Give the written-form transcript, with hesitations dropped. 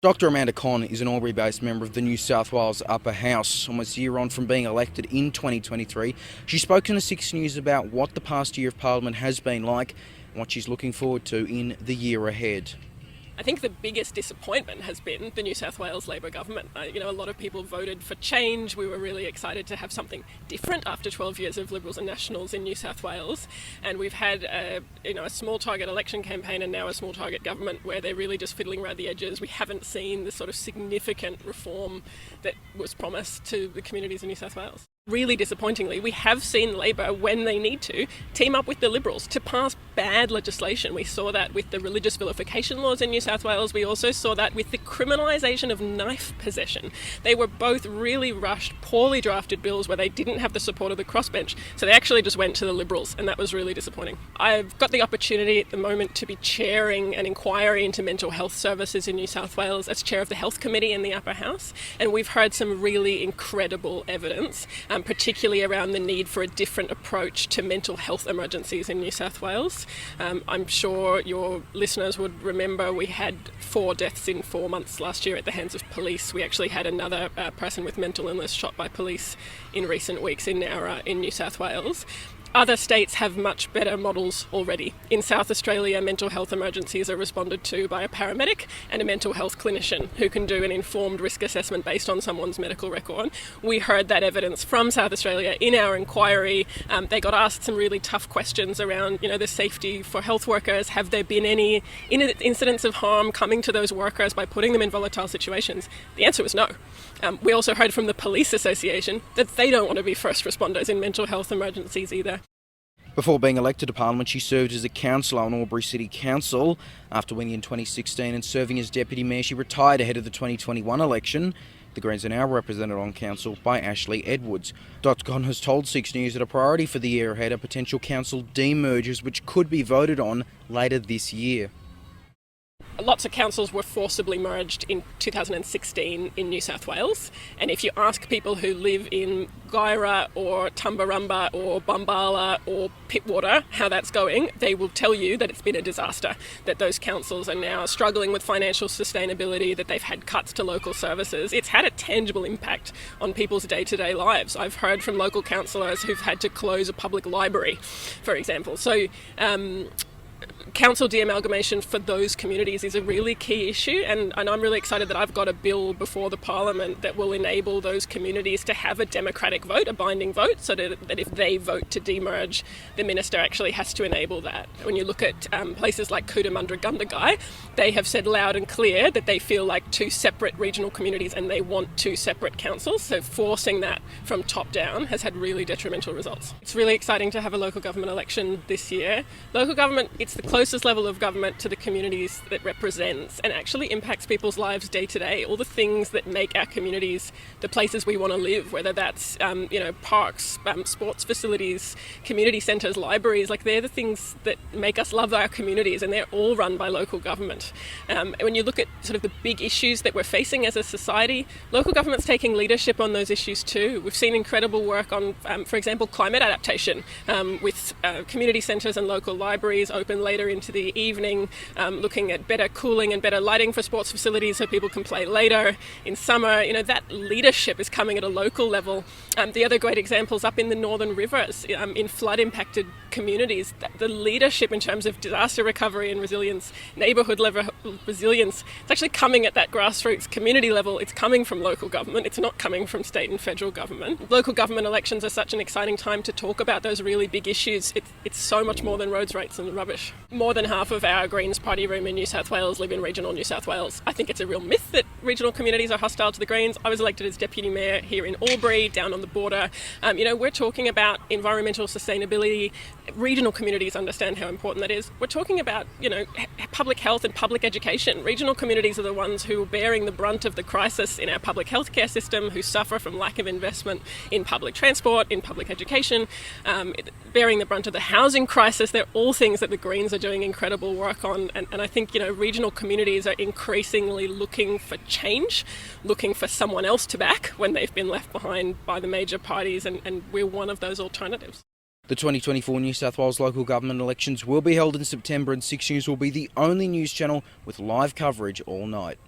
Dr Amanda Conn is an Albury-based member of the New South Wales Upper House. Almost a year on from being elected in 2023, she's spoken to Six News about what the past year of Parliament has been like and what she's looking forward to in the year ahead. I think the biggest disappointment has been the New South Wales Labor government. A lot of people voted for change. We were really excited to have something different after 12 years of Liberals and Nationals in New South Wales. And we've had a small target election campaign and now a small target government where they're really just fiddling around the edges. We haven't seen the sort of significant reform that was promised to the communities in New South Wales. Really disappointingly, we have seen Labor, when they need to, team up with the Liberals to pass bad legislation. We saw that with the religious vilification laws in New South Wales. We also saw that with the criminalisation of knife possession. They were both really rushed, poorly drafted bills where they didn't have the support of the crossbench. So they actually just went to the Liberals, and that was really disappointing. I've got the opportunity at the moment to be chairing an inquiry into mental health services in New South Wales as chair of the Health Committee in the Upper House, and we've heard some really incredible evidence, particularly around the need for a different approach to mental health emergencies in New South Wales. I'm sure your listeners would remember we had 4 deaths in 4 months last year at the hands of police. We actually had another person with mental illness shot by police in recent weeks in Nowra in New South Wales. Other states have much better models already. In South Australia, mental health emergencies are responded to by a paramedic and a mental health clinician who can do an informed risk assessment based on someone's medical record. We heard that evidence from South Australia in our inquiry. They got asked some really tough questions around, the safety for health workers. Have there been any incidents of harm coming to those workers by putting them in volatile situations? The answer was no. We also heard from the Police Association that they don't want to be first responders in mental health emergencies either. Before being elected to Parliament, she served as a councillor on Albury City Council. After winning in 2016 and serving as Deputy Mayor, she retired ahead of the 2021 election. The Greens are now represented on council by Ashley Edwards. Dr Conn has told Six News that a priority for the year ahead are potential council demergers, which could be voted on later this year. Lots of councils were forcibly merged in 2016 in New South Wales, and if you ask people who live in Guyra or Tumbarumba or Bumbala or Pittwater how that's going, they will tell you that it's been a disaster, that those councils are now struggling with financial sustainability, that they've had cuts to local services. It's had a tangible impact on people's day-to-day lives. I've heard from local councillors who've had to close a public library, for example. So council de-amalgamation for those communities is a really key issue, and I'm really excited that I've got a bill before the Parliament that will enable those communities to have a democratic vote, a binding vote, so that if they vote to demerge, the minister actually has to enable that. When you look at places like Cootamundra Gundagai, they have said loud and clear that they feel like 2 separate regional communities and they want 2 separate councils, so forcing that from top down has had really detrimental results. It's really exciting to have a local government election this year. Local government, it's the closest level of government to the communities that represents and actually impacts people's lives day to day. All the things that make our communities the places we want to live, whether that's parks, sports facilities, community centres, libraries, they're the things that make us love our communities, and they're all run by local government. When you look at sort of the big issues that we're facing as a society, local government's taking leadership on those issues too. We've seen incredible work on, for example, climate adaptation with community centres and local libraries open later into the evening, looking at better cooling and better lighting for sports facilities so people can play later in summer. That leadership is coming at a local level. The other great examples up in the Northern Rivers, in flood-impacted communities, the leadership in terms of disaster recovery and resilience, neighbourhood level resilience, it's actually coming at that grassroots community level. It's coming from local government. It's not coming from state and federal government. Local government elections are such an exciting time to talk about those really big issues. It's so much more than roads, rates and rubbish. More than half of our Greens party room in New South Wales live in regional New South Wales. I think it's a real myth that regional communities are hostile to the Greens. I was elected as Deputy Mayor here in Albury, down on the border. We're talking about environmental sustainability. Regional communities understand how important that is. We're talking about, public health and public education. Regional communities are the ones who are bearing the brunt of the crisis in our public healthcare system, who suffer from lack of investment in public transport, in public education, bearing the brunt of the housing crisis. They're all things that the Greens are doing incredible work on, and I think regional communities are increasingly looking for change, looking for someone else to back when they've been left behind by the major parties, and we're one of those alternatives. The 2024 New South Wales local government elections will be held in September, and Six News will be the only news channel with live coverage all night.